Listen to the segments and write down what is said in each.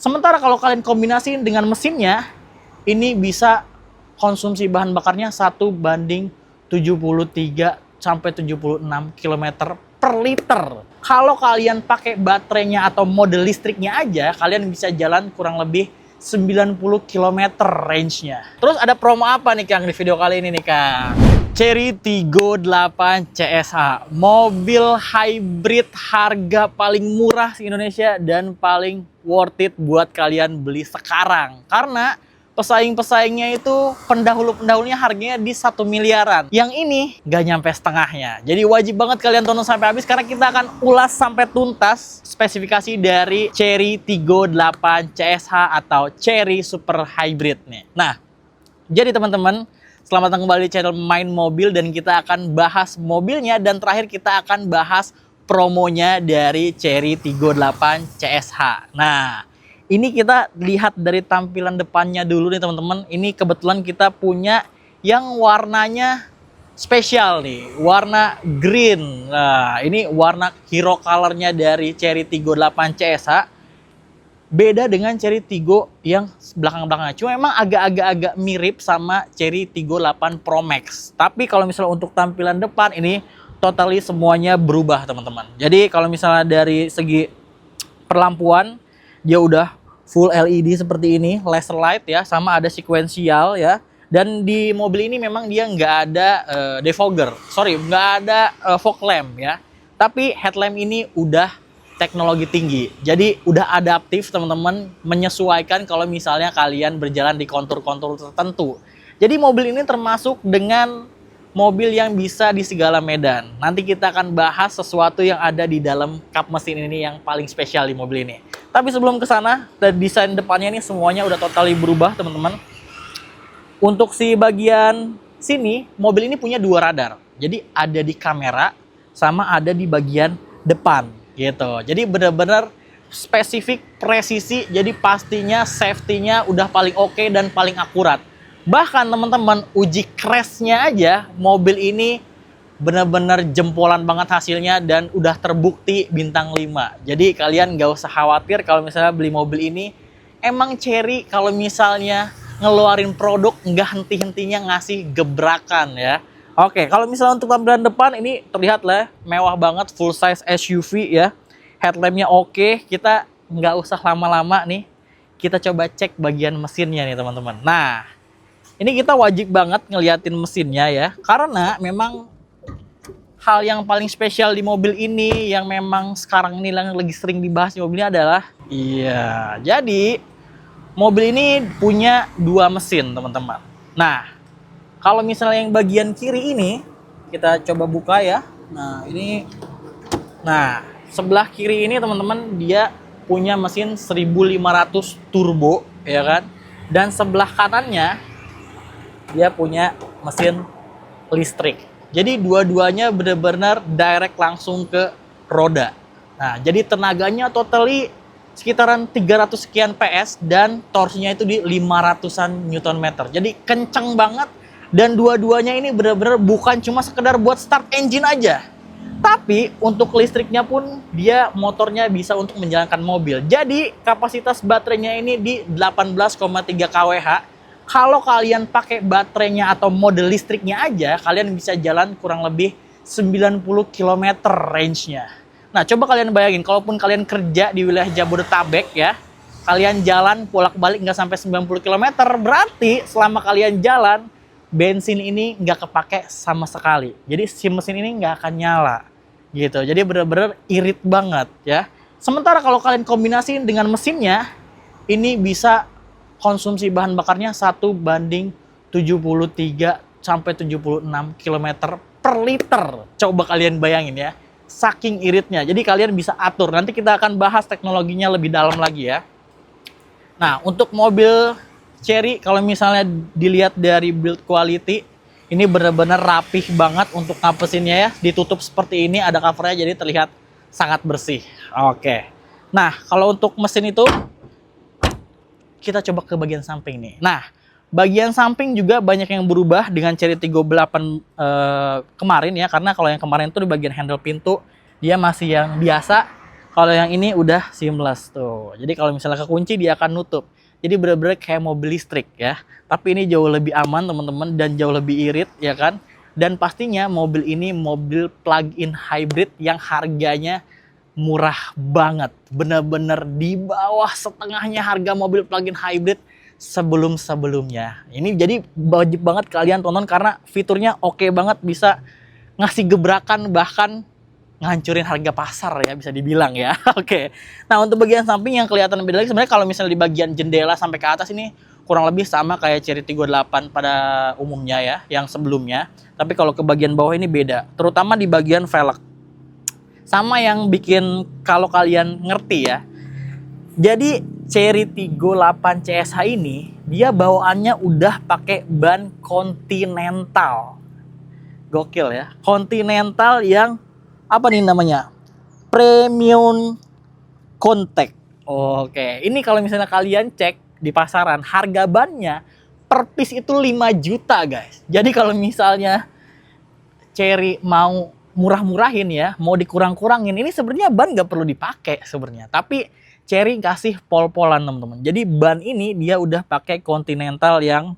Sementara kalau kalian kombinasiin dengan mesinnya, ini bisa konsumsi bahan bakarnya 1:73 sampai 76 km per liter. Kalau kalian pakai baterainya atau mode listriknya aja, kalian bisa jalan kurang lebih 90 km range-nya. Terus ada promo apa nih Kang di video kali ini nih Kang? Chery Tiggo 8 CSH, mobil hybrid harga paling murah di Indonesia dan paling worth it buat kalian beli sekarang. Karena pesaing-pesaingnya itu pendahulu-pendahulunya harganya di 1 miliaran. Yang ini nggak nyampe setengahnya. Jadi wajib banget kalian tonton sampai habis karena kita akan ulas sampai tuntas spesifikasi dari Chery Tiggo 8 CSH atau Chery Super Hybrid nih. Nah, jadi teman-teman, selamat datang kembali di channel Main Mobil dan kita akan bahas mobilnya dan terakhir kita akan bahas promonya dari Chery Tiggo 8 CSH. Nah, ini kita lihat dari tampilan depannya dulu nih teman-teman. Ini kebetulan kita punya yang warnanya spesial nih, warna green. Nah, ini warna hero colornya dari Chery Tiggo 8 CSH. Beda dengan Chery Tiggo yang belakang-belakangnya. Cuma emang agak-agak mirip sama Chery Tiggo 8 Pro Max. Tapi kalau misalnya untuk tampilan depan ini totally semuanya berubah teman-teman. Jadi kalau misalnya dari segi perlampuan, dia udah full LED seperti ini, laser light ya, sama ada sequential ya. Dan di mobil ini memang dia nggak ada defogger, nggak ada fog lamp ya. Tapi headlamp ini udah teknologi tinggi, jadi udah adaptif teman-teman, menyesuaikan kalau misalnya kalian berjalan di kontur-kontur tertentu. Jadi mobil ini termasuk dengan mobil yang bisa di segala medan. Nanti kita akan bahas sesuatu yang ada di dalam kap mesin ini yang paling spesial di mobil ini. Tapi sebelum ke sana, desain depannya ini semuanya udah totally berubah, teman-teman. Untuk si bagian sini, mobil ini punya 2 radar. Jadi ada di kamera sama ada di bagian depan gitu. Jadi benar-benar spesifik, presisi, jadi pastinya safety-nya udah paling oke dan paling akurat. Bahkan teman-teman, uji crash-nya aja mobil ini benar-benar jempolan banget hasilnya dan udah terbukti bintang 5. Jadi kalian nggak usah khawatir kalau misalnya beli mobil ini. Emang Chery kalau misalnya ngeluarin produk nggak henti-hentinya ngasih gebrakan ya. Oke, kalau misalnya untuk tampilan depan ini terlihat lah mewah banget, full size SUV ya. Headlampnya oke, kita nggak usah lama-lama nih. Kita coba cek bagian mesinnya nih teman-teman. Nah, ini kita wajib banget ngeliatin mesinnya ya, karena memang hal yang paling spesial di mobil ini yang memang sekarang ini lagi sering dibahas di mobil ini adalah jadi mobil ini punya 2 mesin teman-teman. Nah, kalau misalnya yang bagian kiri ini kita coba buka ya. Nah, sebelah kiri ini teman-teman dia punya mesin 1500 turbo ya kan, dan sebelah kanannya dia punya mesin listrik. Jadi dua-duanya benar-benar direct langsung ke roda. Nah, jadi tenaganya totally sekitaran 300 sekian PS dan torsinya itu di 500-an Nm. Jadi kenceng banget dan dua-duanya ini benar-benar bukan cuma sekedar buat start engine aja. Tapi untuk listriknya pun dia motornya bisa untuk menjalankan mobil. Jadi kapasitas baterainya ini di 18,3 kWh. Kalau kalian pakai baterainya atau mode listriknya aja, kalian bisa jalan kurang lebih 90 km range-nya. Nah, coba kalian bayangin, kalaupun kalian kerja di wilayah Jabodetabek ya, kalian jalan bolak-balik nggak sampai 90 km, berarti selama kalian jalan, bensin ini nggak kepake sama sekali. Jadi si mesin ini nggak akan nyala gitu. Jadi benar-benar irit banget ya. Sementara kalau kalian kombinasiin dengan mesinnya, ini bisa konsumsi bahan bakarnya 1:73 sampai 76 km per liter. Coba kalian bayangin ya, saking iritnya. Jadi kalian bisa atur. Nanti kita akan bahas teknologinya lebih dalam lagi ya. Nah, untuk mobil Chery kalau misalnya dilihat dari build quality, ini benar-benar rapih banget untuk ngapesinnya ya. Ditutup seperti ini, ada covernya jadi terlihat sangat bersih. Oke. Nah, kalau untuk mesin itu kita coba ke bagian samping nih. Nah, bagian samping juga banyak yang berubah dengan Chery Tiggo 8 kemarin ya. Karena kalau yang kemarin tuh di bagian handle pintu dia masih yang biasa. Kalau yang ini udah seamless tuh. Jadi kalau misalnya kekunci dia akan nutup. Jadi bener-bener kayak mobil listrik ya. Tapi ini jauh lebih aman teman-teman dan jauh lebih irit ya kan. Dan pastinya mobil ini mobil plug-in hybrid yang harganya murah banget. Bener-bener di bawah setengahnya harga mobil plug-in hybrid sebelum-sebelumnya. Ini jadi wajib banget kalian tonton karena fiturnya oke banget, bisa ngasih gebrakan bahkan ngancurin harga pasar ya bisa dibilang ya. Oke. Nah, untuk bagian samping yang kelihatan beda lagi sebenarnya kalau misalnya di bagian jendela sampai ke atas ini kurang lebih sama kayak Chery Tiggo 8 pada umumnya ya, yang sebelumnya. Tapi kalau ke bagian bawah ini beda, terutama di bagian velg. Sama yang bikin kalau kalian ngerti ya. Jadi Chery Tiggo 8 CSH ini dia bawaannya udah pakai ban Continental. Gokil ya. Continental yang apa nih namanya? Premium Contact. Oke, ini kalau misalnya kalian cek di pasaran, harga bannya per piece itu 5 juta, guys. Jadi kalau misalnya Chery mau murah-murahin ya, mau dikurang-kurangin, ini sebenarnya ban nggak perlu dipakai sebenarnya. Tapi Chery kasih pol-polan, teman-teman. Jadi ban ini dia udah pakai Continental yang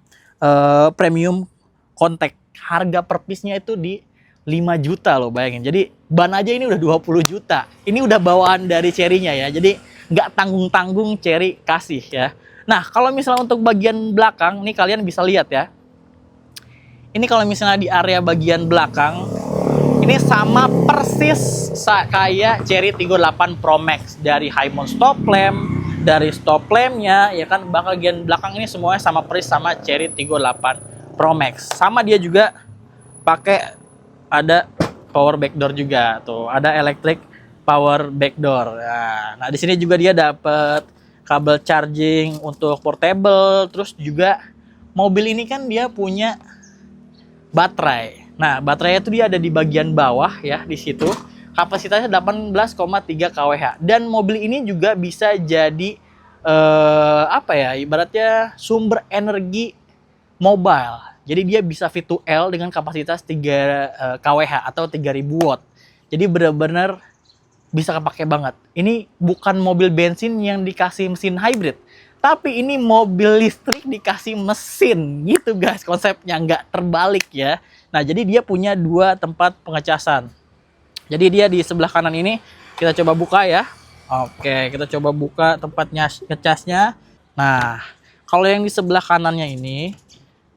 Premium Contact. Harga per piece-nya itu di 5 juta loh, bayangin. Jadi ban aja ini udah 20 juta. Ini udah bawaan dari Chery-nya ya. Jadi nggak tanggung-tanggung Chery kasih ya. Nah, kalau misalnya untuk bagian belakang, nih kalian bisa lihat ya. Ini kalau misalnya di area bagian belakang, ini sama persis kayak Chery Tiggo 8 Pro Max. Dari high mount stop lamp, dari stop lamp-nya, ya kan, bagian belakang ini semuanya sama persis sama Chery Tiggo 8 Pro Max. Sama dia juga pakai ada power backdoor juga tuh, ada electric power backdoor. Nah, di sini juga dia dapat kabel charging untuk portable, terus juga mobil ini kan dia punya baterai. Nah, baterainya itu dia ada di bagian bawah ya, di situ. Kapasitasnya 18,3 kWh dan mobil ini juga bisa jadi apa ya, ibaratnya sumber energi mobile. Jadi dia bisa V2L dengan kapasitas 3 kWh atau 3000 watt. Jadi benar-benar bisa kepake banget. Ini bukan mobil bensin yang dikasih mesin hybrid, tapi ini mobil listrik dikasih mesin gitu guys, konsepnya nggak terbalik ya. Nah, jadi dia punya 2 tempat pengecasan. Jadi dia di sebelah kanan ini, kita coba buka ya. Oke, kita coba buka tempatnya ngecasnya. Nah, kalau yang di sebelah kanannya ini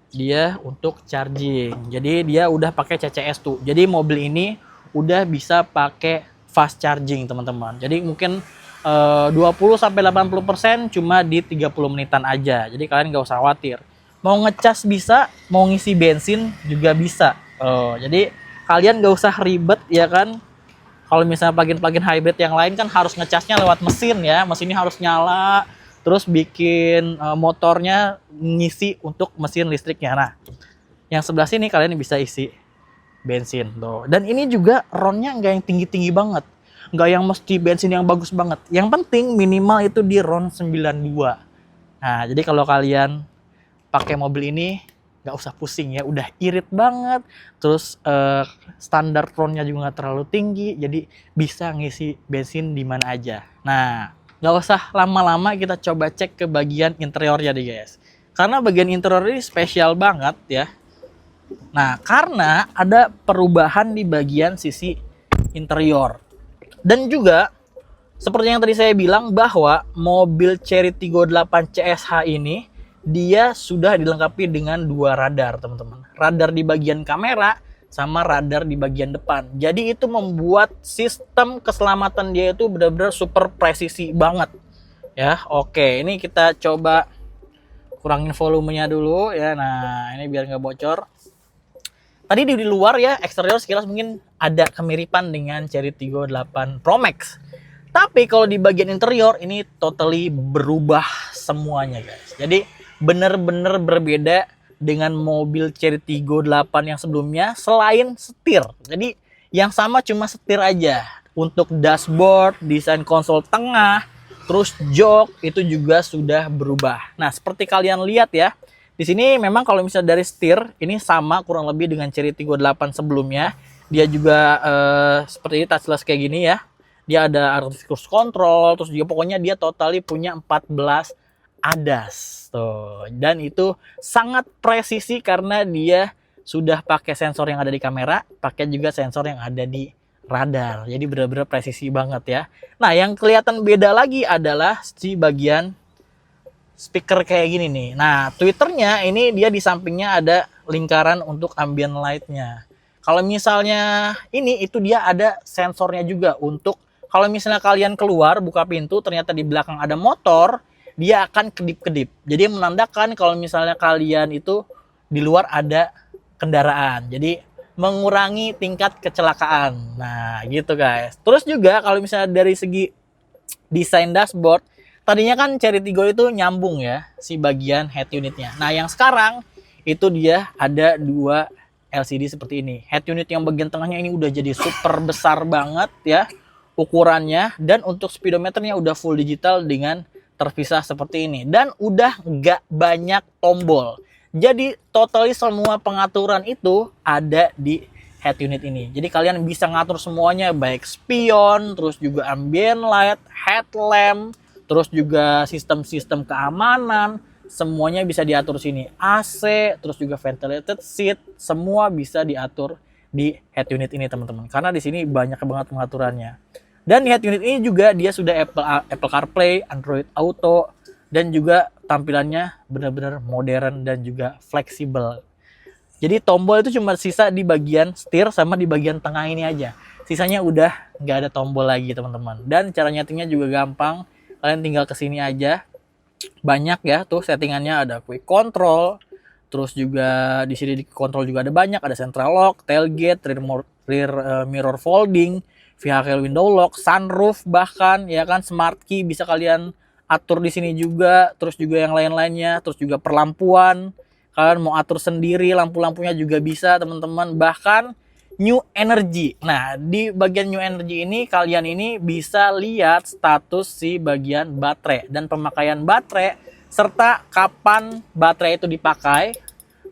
dia untuk charging. Jadi dia udah pakai CCS tuh. Jadi mobil ini udah bisa pakai fast charging, teman-teman. Jadi mungkin 20-80% cuma di 30 menitan aja. Jadi kalian nggak usah khawatir. Mau ngecas bisa, mau ngisi bensin juga bisa. Jadi kalian nggak usah ribet ya kan. Kalau misalnya plug-in hybrid yang lain kan harus ngecasnya lewat mesin ya. Mesinnya harus nyala. Terus bikin motornya ngisi untuk mesin listriknya. Nah, yang sebelah sini kalian bisa isi bensin tuh. Dan ini juga RON-nya nggak yang tinggi-tinggi banget, nggak yang mesti bensin yang bagus banget. Yang penting minimal itu di RON 92. Nah, jadi kalau kalian pakai mobil ini nggak usah pusing ya, udah irit banget. Terus standar RON-nya juga nggak terlalu tinggi, jadi bisa ngisi bensin di mana aja. Nah, nggak usah lama-lama, kita coba cek ke bagian interiornya deh guys. Karena bagian interior ini spesial banget ya. Nah, karena ada perubahan di bagian sisi interior. Dan juga seperti yang tadi saya bilang bahwa mobil Chery Tiggo 8 CSH ini dia sudah dilengkapi dengan 2 radar, teman-teman. Radar di bagian kamera sama radar di bagian depan. Jadi itu membuat sistem keselamatan dia itu benar-benar super presisi banget. Ya, oke, ini kita coba kurangin volumenya dulu ya. Nah, ini biar nggak bocor. Tadi di luar ya, eksterior sekilas mungkin ada kemiripan dengan Chery Tiggo 8 Pro Max. Tapi kalau di bagian interior ini totally berubah semuanya guys. Jadi benar-benar berbeda dengan mobil Chery Tiggo 8 yang sebelumnya selain setir. Jadi yang sama cuma setir aja. Untuk dashboard, desain konsol tengah, terus jok itu juga sudah berubah. Nah, seperti kalian lihat ya, di sini memang kalau misalnya dari setir ini sama kurang lebih dengan Chery Tiggo 8 sebelumnya. Dia juga seperti ini touchless kayak gini ya. dia ada adaptive cruise control, terus juga pokoknya dia totally punya 14 ADAS tuh. Dan itu sangat presisi karena dia sudah pakai sensor yang ada di kamera, pakai juga sensor yang ada di radar. Jadi benar-benar presisi banget ya. Nah, yang kelihatan beda lagi adalah si bagian speaker kayak gini nih. Nah, tweeternya ini dia di sampingnya ada lingkaran untuk ambient light-nya. Kalau misalnya ini, itu dia ada sensornya juga untuk kalau misalnya kalian keluar buka pintu ternyata di belakang ada motor, dia akan kedip-kedip. Jadi menandakan kalau misalnya kalian itu di luar ada kendaraan. Jadi mengurangi tingkat kecelakaan. Nah, gitu guys. Terus juga kalau misalnya dari segi desain dashboard, tadinya kan Cherry Tiggo itu nyambung ya si bagian head unitnya. Nah, yang sekarang itu dia ada dua LCD seperti ini. Head unit yang bagian tengahnya ini udah jadi super besar banget ya ukurannya, dan untuk speedometernya udah full digital dengan terpisah seperti ini, dan udah nggak banyak tombol. Jadi totally semua pengaturan itu ada di head unit ini. Jadi kalian bisa ngatur semuanya, baik spion, terus juga ambient light, headlamp, terus juga sistem-sistem keamanan, semuanya bisa diatur sini. AC, terus juga ventilated seat, semua bisa diatur di head unit ini teman-teman. Karena di sini banyak banget pengaturannya. Dan di head unit ini juga dia sudah Apple CarPlay, Android Auto, dan juga tampilannya benar-benar modern dan juga fleksibel. Jadi tombol itu cuma sisa di bagian setir sama di bagian tengah ini aja. Sisanya udah nggak ada tombol lagi teman-teman. Dan cara nyetingnya juga gampang. Kalian tinggal kesini aja. Banyak ya tuh settingannya, ada quick control. Terus juga di sini di control juga ada banyak, ada central lock, tailgate, rear mirror folding, vehicle window lock, sunroof, bahkan ya kan smart key bisa kalian atur di sini juga, terus juga yang lain-lainnya, terus juga perlampuan. Kalian mau atur sendiri lampu-lampunya juga bisa, teman-teman. Bahkan New Energy. Nah, di bagian New Energy ini kalian ini bisa lihat status si bagian baterai dan pemakaian baterai, serta kapan baterai itu dipakai,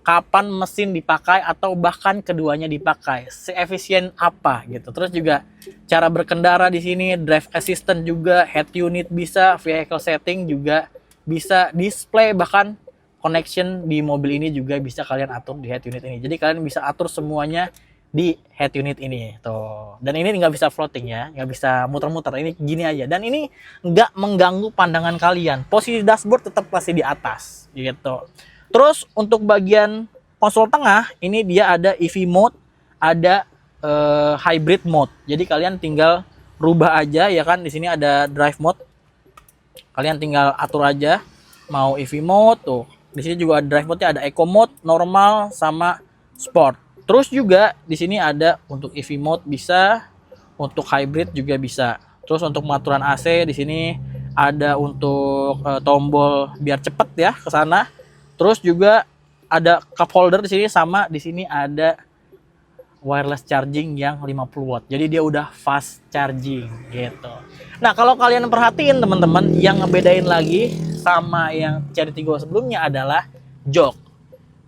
kapan mesin dipakai, atau bahkan keduanya dipakai, seefisien apa gitu. Terus juga cara berkendara di sini, drive assistant juga, head unit bisa, vehicle setting juga bisa, display, bahkan connection di mobil ini juga bisa kalian atur di head unit ini. Jadi kalian bisa atur semuanya di head unit ini tuh. Dan ini nggak bisa floating ya, nggak bisa muter-muter, ini gini aja. Dan ini nggak mengganggu pandangan kalian. Posisi dashboard tetap pasti di atas gitu. Terus untuk bagian konsol tengah ini dia ada EV mode, ada hybrid mode. Jadi kalian tinggal rubah aja ya kan. Di sini ada drive mode. Kalian tinggal atur aja mau EV mode tuh. Di sini juga ada drive mode-nya, ada eco mode, normal sama sport. Terus juga di sini ada untuk EV mode bisa, untuk hybrid juga bisa. Terus untuk pengaturan AC di sini ada untuk tombol biar cepet ya ke sana. Terus juga ada cup holder di sini, sama di sini ada wireless charging yang 50 watt. Jadi dia udah fast charging gitu. Nah, kalau kalian perhatiin teman-teman, yang ngebedain lagi sama yang Cherry Tiggo sebelumnya adalah jok.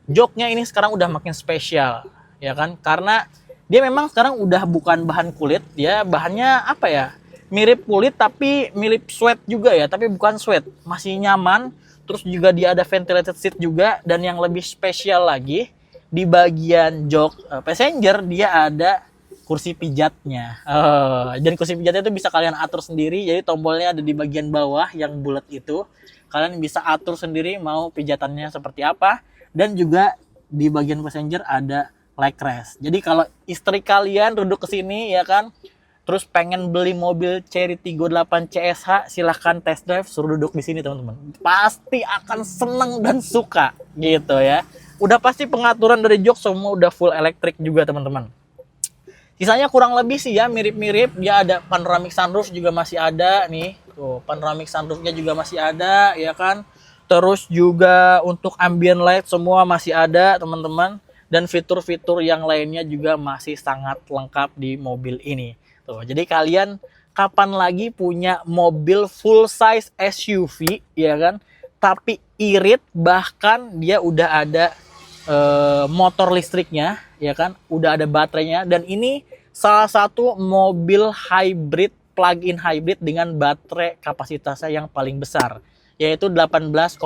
Joknya ini sekarang udah makin spesial, ya kan? Karena dia memang sekarang udah bukan bahan kulit, ya bahannya apa ya? Mirip kulit tapi mirip suede juga ya, tapi bukan suede. Masih nyaman. Terus juga dia ada ventilated seat juga, dan yang lebih spesial lagi di bagian jok passenger dia ada kursi pijatnya. Dan kursi pijatnya itu bisa kalian atur sendiri. Jadi tombolnya ada di bagian bawah yang bulat itu. Kalian bisa atur sendiri mau pijatannya seperti apa. Dan juga di bagian passenger ada leg rest. Jadi kalau istri kalian duduk ke sini ya kan, terus pengen beli mobil Cherry Tiggo 8 CSH, silahkan test drive, suruh duduk di sini teman-teman. Pasti akan seneng dan suka gitu ya. Udah pasti pengaturan dari jok semua udah full elektrik juga teman-teman. Sisanya kurang lebih sih ya mirip-mirip. Dia ada panoramic sunroof juga masih ada nih. Tuh, panoramic sunroofnya juga masih ada ya kan. Terus juga untuk ambient light semua masih ada teman-teman. Dan fitur-fitur yang lainnya juga masih sangat lengkap di mobil ini. Tuh, jadi kalian kapan lagi punya mobil full size SUV ya kan, tapi irit, bahkan dia udah ada motor listriknya ya kan, udah ada baterainya, dan ini salah satu mobil hybrid plug-in hybrid dengan baterai kapasitasnya yang paling besar, yaitu 18,3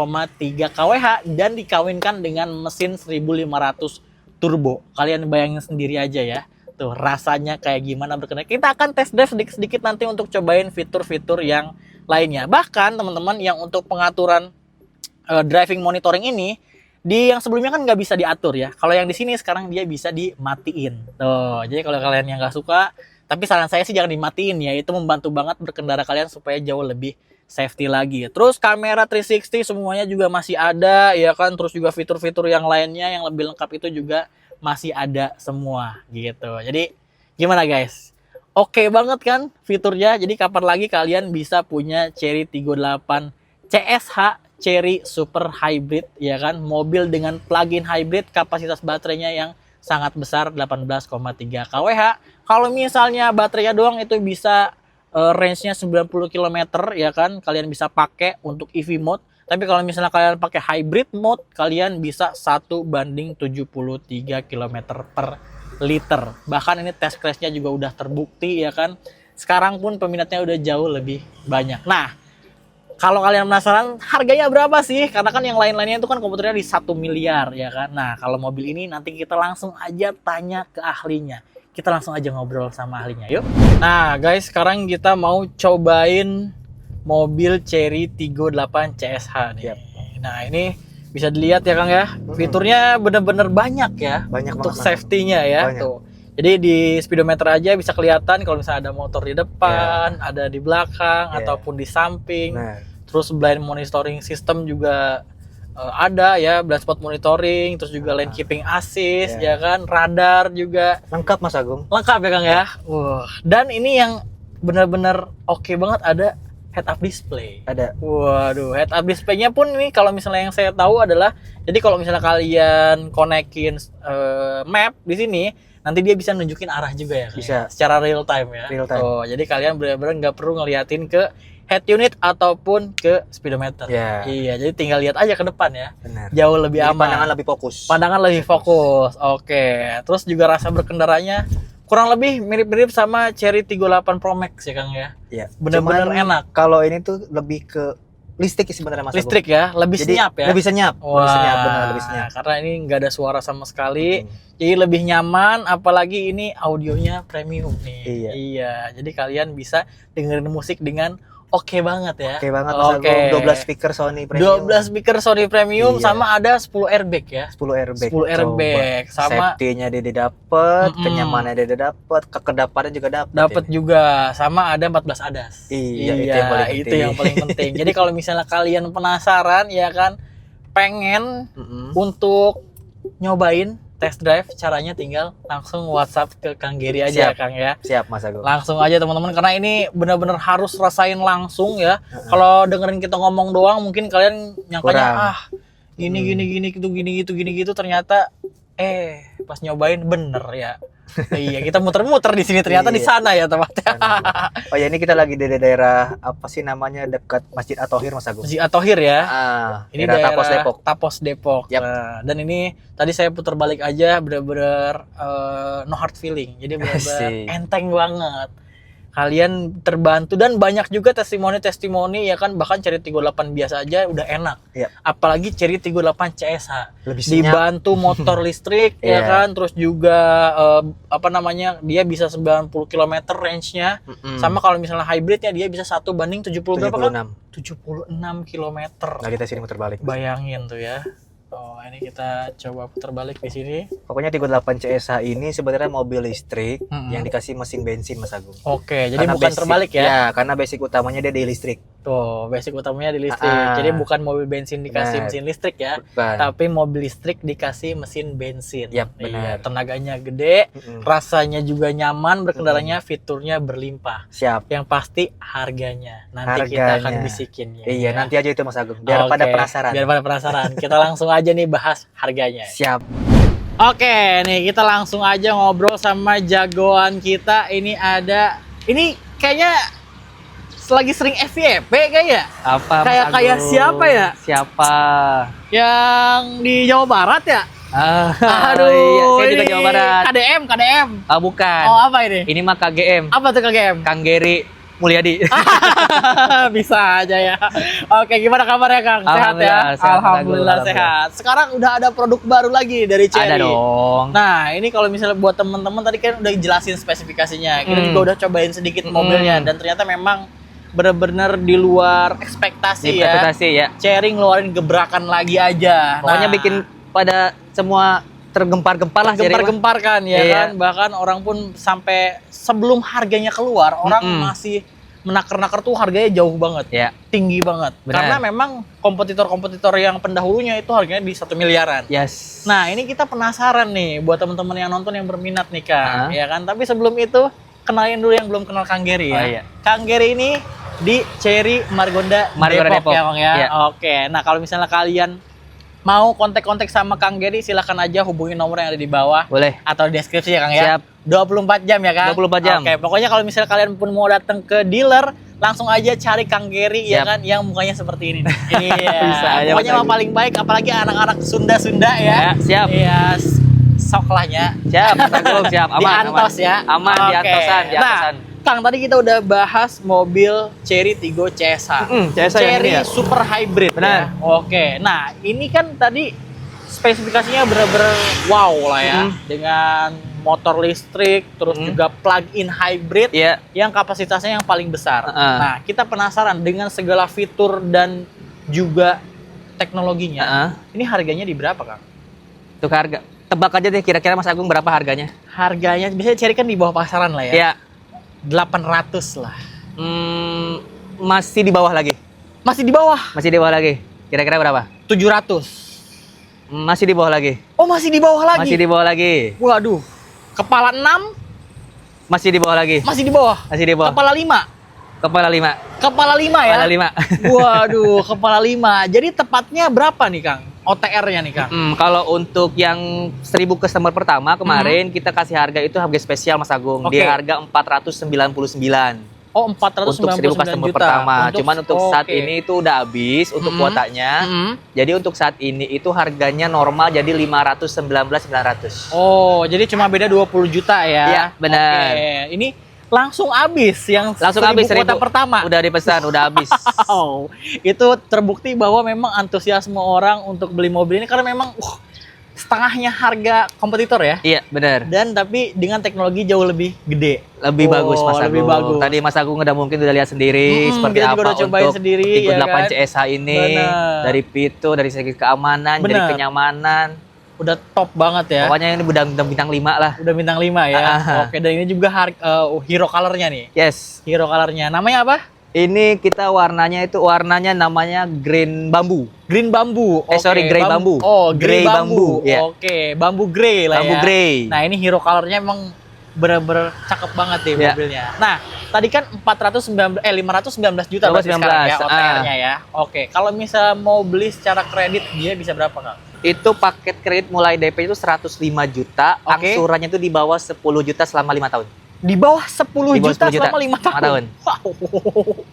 kWh dan dikawinkan dengan mesin 1500 turbo. Kalian bayangin sendiri aja ya. Tuh rasanya kayak gimana berkendara. Kita akan test drive sedikit-sedikit nanti untuk cobain fitur-fitur yang lainnya. Bahkan teman-teman yang untuk pengaturan driving monitoring ini di yang sebelumnya kan nggak bisa diatur ya. Kalau yang di sini sekarang dia bisa dimatiin. Tuh, jadi kalau kalian yang nggak suka, tapi saran saya sih jangan dimatiin ya. Itu membantu banget berkendara kalian supaya jauh lebih safety lagi. Terus kamera 360 semuanya juga masih ada ya kan. Terus juga fitur-fitur yang lainnya yang lebih lengkap itu juga masih ada semua gitu. Jadi gimana guys? Oke banget kan fiturnya. Jadi kapan lagi kalian bisa punya Chery Tiggo 8 CSH Chery Super Hybrid ya kan, mobil dengan plug-in hybrid, kapasitas baterainya yang sangat besar 18,3 kWh. Kalau misalnya baterainya doang itu bisa range-nya 90 km ya kan, kalian bisa pakai untuk EV mode. Tapi kalau misalnya kalian pakai hybrid mode, kalian bisa 1:73 km per liter. Bahkan ini test crash-nya juga udah terbukti ya kan. Sekarang pun peminatnya udah jauh lebih banyak. Nah, kalau kalian penasaran harganya berapa sih? Karena kan yang lain-lainnya itu kan komputernya di 1 miliar ya kan. Nah, kalau mobil ini nanti kita langsung aja tanya ke ahlinya. Kita langsung aja ngobrol sama ahlinya, yuk. Nah, guys, sekarang kita mau cobain mobil Chery Tiggo 8 CSH nih. Yep. Nah, ini bisa dilihat ya Kang ya. Fiturnya bener-bener banyak ya. Banyak untuk banget, safety-nya ya. Banyak. Tuh. Jadi di speedometer aja bisa kelihatan kalau misalnya ada motor di depan, ada di belakang, ataupun di samping. Nah. Terus blind monitoring system juga ada ya, blind spot monitoring, terus juga lane keeping assist ya kan, radar juga. Lengkap Mas Agung. Lengkap ya Kang ya. Wah, dan ini yang benar-benar oke banget, ada head up display. Ada. Waduh, head up display-nya pun ini kalau misalnya yang saya tahu adalah, jadi kalau misalnya kalian konekin map di sini, nanti dia bisa nunjukin arah juga ya. Bisa. Secara real time ya. Real time. Oh, jadi kalian benar-benar nggak perlu ngeliatin ke head unit ataupun ke speedometer. Ya. Iya, jadi tinggal lihat aja ke depan ya. Benar. Jauh lebih Jadi aman. pandangan lebih fokus. Pandangan lebih fokus. Oke. Terus juga rasa berkendaranya kurang lebih mirip-mirip sama Chery Tiggo 8 Pro Max ya Kang ya. Iya. Benar-benar enak. Kalau ini tuh lebih ke listrik sebenarnya Mas Listrik ya, lebih Agung. Jadi, senyap ya. Lebih senyap. Wah, Lebih senyap, benar, lebih senyap. karena ini nggak ada suara sama sekali, jadi lebih nyaman. Apalagi ini audionya premium nih. Iya. Iya, jadi kalian bisa dengerin musik dengan oke banget ya. Oke banget Mas Agung. 12 speaker Sony Premium. 12 speaker Sony Premium, Iya. sama ada 10 airbag ya. 10 airbag. 10 airbag. Coba. Sama safety-nya dia dapet, kenyamanannya dia dapet, kekedapannya juga dapet. dapat juga, sama ada 14 ADAS. Iya, itu yang paling itu penting. yang paling penting. Jadi kalau misalnya kalian penasaran ya kan, pengen untuk nyobain test drive, caranya tinggal langsung WhatsApp ke Kang Geri aja. Siap. Kang ya. Siap Mas Agung. Langsung aja teman-teman, karena ini benar-benar harus rasain langsung ya. Kalau dengerin kita ngomong doang mungkin kalian nyangkanya gini gitu, ternyata pas nyobain bener ya. Iya, kita muter-muter di sini, ternyata di sana ya tempatnya. Oh ya, ini kita lagi di daerah apa sih namanya, dekat Masjid At-Thohir Mas Agung. Masjid At-Thohir ya. Ini daerah Tapos Depok. Tapos Depok. Yap. Nah, dan ini tadi saya putar balik aja, bener-bener no hard feeling. Jadi bener-bener Asik. enteng banget. Kalian terbantu, dan banyak juga testimoni ya kan, bahkan Chery Tiggo 8 biasa aja udah enak. Yap. Apalagi Chery Tiggo 8 CSH. Lebih senyap. Dibantu motor listrik ya kan, terus juga dia bisa 90 km range-nya. Sama kalau misalnya hybridnya dia bisa 1:70 berapa kan? 76 km. Nah, kita sini muter balik. Bayangin tuh ya. Oh, ini kita coba putar balik di sini. Pokoknya Tiggo 8 CSH ini sebenarnya mobil listrik yang dikasih mesin bensin Mas Agung. Oke, jadi Karena bukan basic, terbalik ya. Ya, karena basic utamanya dia di listrik. Tuh, basic utamanya di listrik. Jadi bukan mobil bensin dikasih mesin listrik ya. Bukan. Tapi mobil listrik dikasih mesin bensin. Yap, Iya, benar. tenaganya gede, rasanya juga nyaman, berkendaranya fiturnya berlimpah. Siap. Yang pasti harganya. Nanti kita akan bisikin ya. Iya, nanti aja itu Mas Agung. Biar pada penasaran. Biar pada penasaran. Kita langsung aja nih bahas harganya. Siap. Oke, nih kita langsung aja ngobrol sama jagoan kita. Ini kayaknya lagi sering FYP kayaknya. Apa Mas Kayak Agung? siapa ya? Siapa? Yang di Jawa Barat ya? Aduh, iya, saya juga ini Jawa Barat. KDM. Bukan. Oh, apa ini? Ini mah KGM. Apa tuh KGM? Kang Geri Mulyadi. Bisa aja ya. Oke, gimana kabarnya Kang? Sehat ya? Alhamdulillah, sehat. Alhamdulillah sehat. Sekarang udah ada produk baru lagi dari Cherry. Ada dong. Nah, ini kalau misalnya buat teman-teman tadi kan udah jelasin spesifikasinya. Kita juga udah cobain sedikit mobilnya dan ternyata memang bener-bener di luar ekspektasi ya. Ekspektasi ya. Cherry ngeluarin gebrakan lagi aja. Pokoknya Nah, bikin pada semua tergempar-gempar lah. gempar-gempar kan ya Iya. kan. Bahkan orang pun sampai sebelum harganya keluar, orang masih menaker-naker tuh harganya jauh banget. Ya. Tinggi banget. Benar. Karena memang kompetitor-kompetitor yang pendahulunya itu harganya di 1 miliaran. Yes. Nah, ini kita penasaran nih buat teman-teman yang nonton yang berminat nih Kang, Hah? ya kan? Tapi sebelum itu, kenalin dulu yang belum kenal Kang Gary ya. Oh, iya. Kang Gary ini di Cherry Margonda, Margonda Depok. ya Bang ya. Iya. Oke. Nah, kalau misalnya kalian mau kontak-kontak sama Kang Gary, silahkan aja hubungi nomor yang ada di bawah Boleh. atau di deskripsi ya Kang ya. Siap. 24 jam ya Kang? 24 jam. Oke, pokoknya kalau misalnya kalian pun mau datang ke dealer, langsung aja cari Kang Gary ya Siap. kan, yang mukanya seperti ini nih. Iya. Bisa aja, Pokoknya Mas mah paling baik, apalagi anak-anak Sunda-Sunda ya. Ya, siap. Iya, sok lahnya. Siap, Mas Agung, siap. Di Aman, Antos aman. ya. Aman di Oke. Antosan, di Antosan. Nah, Kang, tadi kita udah bahas mobil Cherry Tiggo CSA. CSA yang Cherry ini ya? Super Hybrid. Benar. Ya. Oke. Nah, ini kan tadi spesifikasinya bener-bener wow lah ya. Dengan motor listrik, terus juga plug-in hybrid Iya. yang kapasitasnya yang paling besar. Heeh. Nah, kita penasaran dengan segala fitur dan juga teknologinya. Heeh. Ini harganya di berapa, Kang? Untuk harga. Tebak aja deh kira-kira Mas Agung berapa harganya? Harganya biasanya Cherry kan di bawah pasaran lah ya. Ya. 800 lah. Masih di bawah lagi. Masih di bawah. Masih di bawah lagi. Kira-kira berapa? 700. Masih di bawah lagi. Oh, masih di bawah lagi. Masih di bawah lagi. Waduh. Kepala 6 Masih di bawah lagi. masih di bawah. Masih di bawah. Kepala 5. Kepala 5. Kepala 5 ya. Kepala 5. Waduh, kepala 5. Jadi tepatnya berapa nih, Kang? OTR-nya nih, Kang? Kalau untuk yang 1000 customer pertama kemarin kita kasih harga itu harga spesial Mas Agung. Oke. Di harga 499. Oh, Untuk 1000 499 customer juta. pertama. Cuman untuk saat oke. ini itu udah habis untuk kuotanya. Mhm. Jadi untuk saat ini itu harganya normal jadi 519.900. Oh, jadi cuma beda 20 juta ya? Iya, benar. Oke, ini langsung habis yang Langsung 1000 habis kuota 1000. pertama. Udah dipesan, udah habis. Wow, itu terbukti bahwa memang antusiasme orang untuk beli mobil ini karena memang setengahnya harga kompetitor ya. Iya, benar. Dan tapi dengan teknologi jauh lebih gede. Lebih Oh, bagus Mas Agung. lebih bagus. Tadi Mas Agung udah mungkin udah lihat sendiri seperti kita apa juga udah cobain untuk sendiri, Tiggo ya 8 kan? CSA ini. Bener. Dari fitur, dari segi keamanan, dari Bener. kenyamanan. Udah top banget ya. Pokoknya ini udah bintang 5 lah. Udah bintang 5 ya. Oke, dan ini juga hero colornya nih. Yes. Hero colornya. Namanya apa? Ini kita warnanya namanya green bambu. Green bambu. Sorry, grey bambu. Oh, grey Grey bambu. bambu, ya. Oke, bambu grey lah Bambu ya. grey. Nah, ini hero colornya emang bener-bener cakep banget deh Ya. mobilnya. Nah, tadi kan 519 juta berarti 519, sekarang ya OTR-nya ya. Oke, kalau misal mau beli secara kredit dia bisa berapa, Kang? Itu paket kredit mulai DP itu 105 juta, Oke. angsurannya itu di bawah 10 juta selama 5 tahun. Di bawah 10 Di bawah juta 10 juta, selama 5 tahun. 5 tahun. Wow.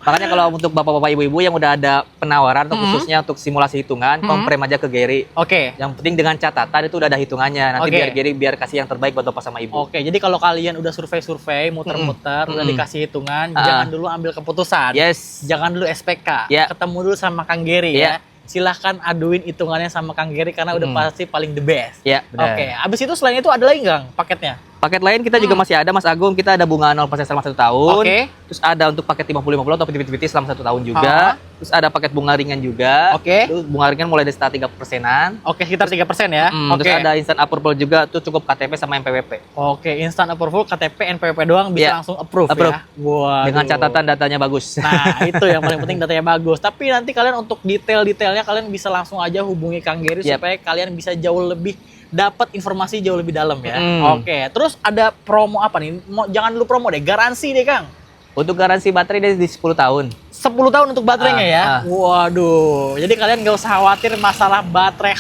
Makanya kalau untuk bapak-bapak ibu-ibu yang udah ada penawaran atau khususnya untuk simulasi hitungan, komprem aja ke Gary. Oke. Yang penting dengan catatan itu udah ada hitungannya. Nanti Oke. biar Gary biar kasih yang terbaik buat bapak sama ibu. Oke, jadi kalau kalian udah survei-survei, muter-muter, udah dikasih hitungan, jangan dulu ambil keputusan. Yes. Jangan dulu SPK. Ya. Ketemu dulu sama Kang Gary Ya. ya. Silahkan aduin hitungannya sama Kang Gary karena udah pasti paling the best. Ya, benar. Oke, abis itu selain itu ada lagi Kang paketnya? Paket lain kita juga masih ada Mas Agung, kita ada bunga 0% selama 1 tahun. Oke. Terus ada untuk paket 50-50 atau PT-PT selama 1 tahun juga. Terus ada paket bunga ringan juga. Oke. Terus bunga ringan mulai dari start 3%-an. Oke, sekitar 3% ya. Oke. Terus ada instant approval juga, tuh cukup KTP sama NPWP. Oke, instant approval KTP NPWP doang bisa Ya. langsung approve Approve. ya. Waduh. Dengan catatan datanya bagus. Nah, itu yang paling penting datanya bagus. Tapi nanti kalian untuk detail-detailnya kalian bisa langsung aja hubungi Kang Gary Yap. supaya kalian bisa jauh lebih dapat informasi jauh lebih dalam ya. Mm. Oke, terus ada promo apa nih? Jangan dulu promo deh, garansi deh Kang. Untuk garansi baterai dari 10 tahun. 10 tahun untuk baterainya ya. Waduh. Jadi kalian gak usah khawatir masalah baterai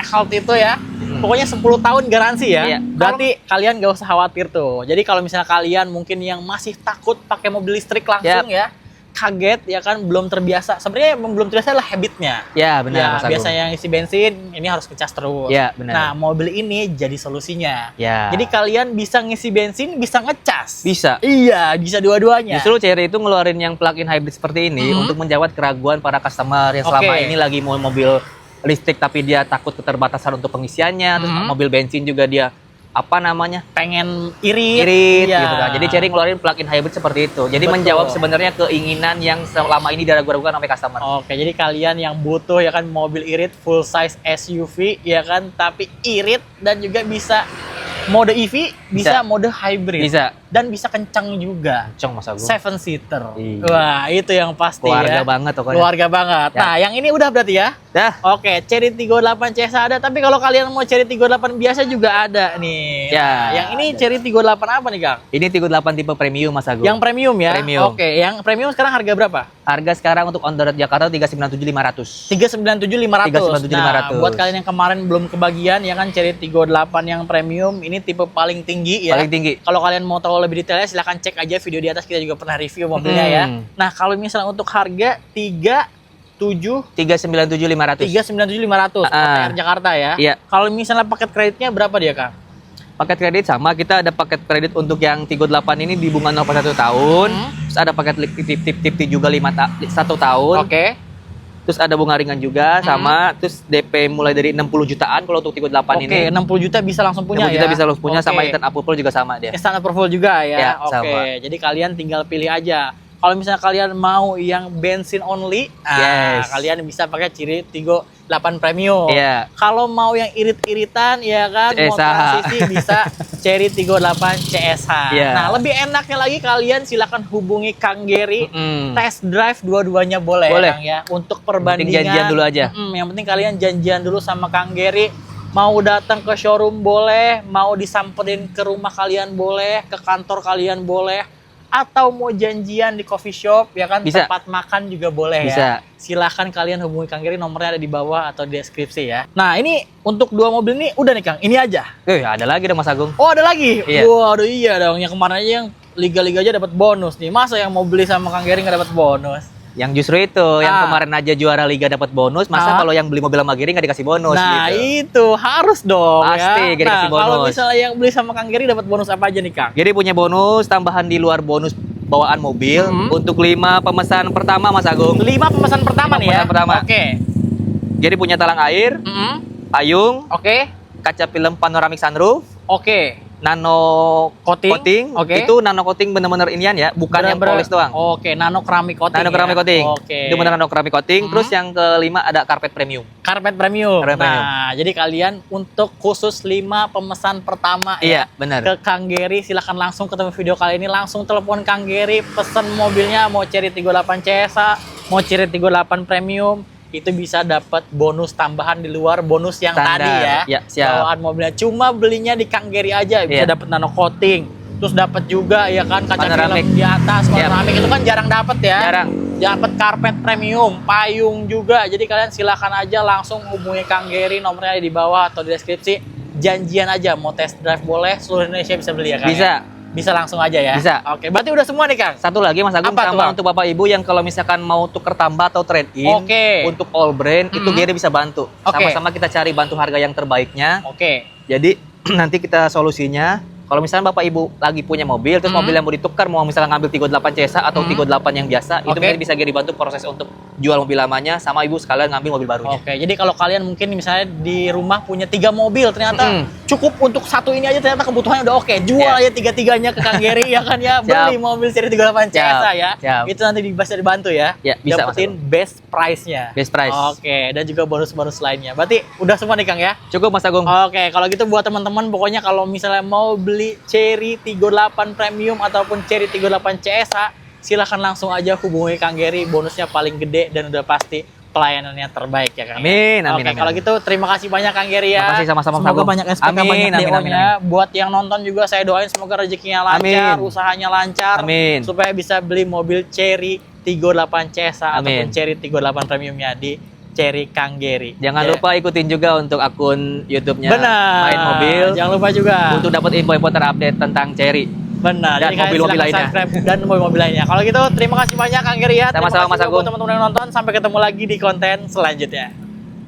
halt itu ya. Pokoknya 10 tahun garansi ya. Iya. Berarti kalian gak usah khawatir tuh. Jadi kalau misalnya kalian mungkin yang masih takut pakai mobil listrik langsung ya, kaget ya kan, belum terbiasa. Sebenarnya yang belum terbiasa adalah habitnya. Ya, benar, Ya, Mas Agung. biasanya yang isi bensin ini harus ngecas terus. Ya, benar. Nah, mobil ini jadi solusinya. Ya. Jadi kalian bisa ngisi bensin, bisa ngecas. Bisa. Iya, bisa dua-duanya. Justru Chery itu ngeluarin yang plug-in hybrid seperti ini untuk menjawab keraguan para customer yang selama ini lagi mau mobil listrik tapi dia takut keterbatasan untuk pengisiannya, terus mobil bensin juga dia pengen irit, irit iya. gitu kan. Jadi Chery ngeluarin plug-in hybrid seperti itu. Jadi Betul. menjawab sebenarnya keinginan yang selama ini diragukan oleh customer. Oke, jadi kalian yang butuh ya kan mobil irit full size SUV ya kan, tapi irit dan juga bisa mode EV, bisa mode hybrid. Bisa. Dan bisa kencang juga. Kencang Mas Agung. 7-seater. Iya. Wah, itu yang pasti Keluarga ya. banget pokoknya. Keluarga banget. Ya. Nah, yang ini udah berarti ya? Dah. Oke, Chery 38 CS ada, tapi kalau kalian mau Chery 38 biasa juga ada nih. Ya. Nah, yang ini Chery 38 apa nih, Kang? Ini 38 tipe premium Mas Agung. Yang premium ya? Premium. Oke, yang premium sekarang harga berapa? Harga sekarang untuk on the road Jakarta 397.500. 397.500. 397.500. Nah, buat kalian yang kemarin belum kebagian ya kan, Chery 38 yang premium ini tipe paling tinggi ya. Paling tinggi. Kalau kalian mau tahu lebih detailnya silahkan cek aja video di atas, kita juga pernah review mobilnya ya. Nah, kalau misalnya untuk harga 397.500. 397.500 OTR Jakarta ya. Iya. Kalau misalnya paket kreditnya berapa dia, Kang? Paket kredit sama, kita ada paket kredit untuk yang 38 ini di bunga 0,1 tahun. Terus ada paket tip juga 1 tahun. Oke. Terus ada bunga ringan juga sama, terus DP mulai dari 60 jutaan kalau untuk 38 ini. Oke, 60 juta bisa langsung punya 60 ya. juta bisa langsung punya, sama Oke. instant approval juga sama dia. Instant approval juga ya. Ya, Oke, sama. jadi kalian tinggal pilih aja. Kalau misalnya kalian mau yang bensin only, Yes. kalian bisa pakai Chery Tiggo 8 Premium. Iya. Kalau mau yang irit-iritan ya kan, mau CSH. transisi bisa Chery Tiggo 8 CSH. Iya. Nah, lebih enaknya lagi kalian silakan hubungi Kang Gary. Mm-mm. Test drive dua-duanya boleh, Boleh. Kang ya. Untuk Penting perbandingan. janjian dulu aja. Yang penting kalian janjian dulu sama Kang Gary. Mau datang ke showroom boleh, mau disamperin ke rumah kalian boleh, ke kantor kalian boleh, atau mau janjian di coffee shop ya kan, Bisa. tempat makan juga boleh Bisa. ya. Silahkan kalian hubungi Kang Gary, nomornya ada di bawah atau di deskripsi ya. Nah, ini untuk 2 mobil ini udah nih, Kang. Ini aja. Ada lagi dong Mas Agung. Oh, ada lagi? Iya. Waduh, iya dong. Yang kemarin aja yang liga-liga aja dapat bonus nih. Masa yang mau beli sama Kang Gary nggak dapat bonus? Yang justru itu, yang kemarin aja juara liga dapat bonus, masa kalau yang beli mobil sama Gary nggak dikasih bonus Nah, gitu. itu harus dong. Pasti, ya. Gary kasih Kalau bonus. misalnya yang beli sama Kang Gary dapat bonus apa aja nih, Kang? Gary punya bonus tambahan di luar bonus bawaan mobil untuk 5 pemesan pertama Mas Agung. 5 pemesan pertama 5 nih ya. pemesan pertama. Oke. Gary punya talang air, payung, Oke. kaca film panoramic sunroof, Oke. nano Coating. Oke. Itu nano coating bener-bener inian ya, bukan yang polis doang. Oke, nano keramik coating. Nano keramik ya? coating. Oke. Itu beneran nano keramik coating. Terus yang kelima ada karpet premium. Karpet premium. Karpet premium. Nah, jadi kalian untuk khusus 5 pemesan pertama Iya, ya. benar. Ke Kang Gary, silahkan langsung ketemu video kali ini, langsung telepon Kang Gary, pesen mobilnya, mau Chery 38 CSA, mau Chery 38 Premium, itu bisa dapat bonus tambahan di luar bonus yang Standar. tadi ya. Ya, siap. Bawaan mobilnya cuma belinya di Kang Gary aja bisa Iya. dapat nano coating. Terus dapat juga ya kan kaca Panoramik. film di atas, Iya. panoramik itu kan jarang dapat ya. Jarang. Dapat karpet premium, payung juga. Jadi kalian silakan aja langsung hubungi Kang Gary, nomornya ada di bawah atau di deskripsi. Janjian aja, mau test drive boleh, seluruh Indonesia bisa beli ya Kang? Bisa. Ya? Bisa langsung aja ya? Bisa. Oke, berarti udah semua nih Kang? Satu lagi Mas Agung, Apa tuh, sama Bang? untuk Bapak Ibu yang kalau misalkan mau tuker tambah atau trade in Oke. untuk all brand itu Gary bisa bantu. Oke. Sama-sama kita cari bantu harga yang terbaiknya. Oke. Jadi nanti kita solusinya kalau misalnya Bapak Ibu lagi punya mobil terus mobil yang mau ditukar, mau misalnya ngambil 38 CSA atau 38 yang biasa, itu Oke. Gary bisa Gary bantu proses untuk jual mobil lamanya sama Ibu sekalian ngambil mobil barunya. Oke, jadi kalau kalian mungkin misalnya di rumah punya 3 mobil, ternyata cukup untuk satu ini aja, ternyata kebutuhannya udah oke. Jual Iya. aja 3-3-nya ke Kang Gary ya kan ya. Siap. Beli mobil Chery 38 CSA ya. Siap. Itu nanti bisa dibantu ya. Ya, bisa, dapetin Mas best price-nya. Best price. Oke, dan juga bonus-bonus lainnya. Berarti udah semua nih Kang ya? Cukup Mas Agung. Oke, kalau gitu buat teman-teman pokoknya kalau misalnya mau beli Chery 38 Premium ataupun Chery 38 CSA, silahkan langsung aja hubungi Kang Gary, bonusnya paling gede dan udah pasti pelayanannya terbaik ya Kang. Amin, amin, Oke, amin. kalau gitu terima kasih banyak Kang Gary ya. Makasih sama-sama, Mas Semoga Agung. banyak SPK, Amin, banyak amin, DO-nya. amin, Buat yang nonton juga saya doain semoga rezekinya lancar, Amin. usahanya lancar, Amin. supaya bisa beli mobil Chery 38 CSA ataupun Amin. Chery 38 Premiumnya di Chery Kang Gary. Jangan Ya. lupa ikutin juga untuk akun YouTube-nya Benar. Main Mobil Jangan lupa juga. untuk dapat info-info terupdate tentang Chery. Benar. Dan Jadi kalian mobil-mobil silakan lainnya. subscribe dan mobil-mobil lainnya. Kalau gitu terima kasih banyak Kang Geria. Terima Sama-sama, kasih Mas juga buat Agung. teman-teman yang nonton. Sampai ketemu lagi di konten selanjutnya.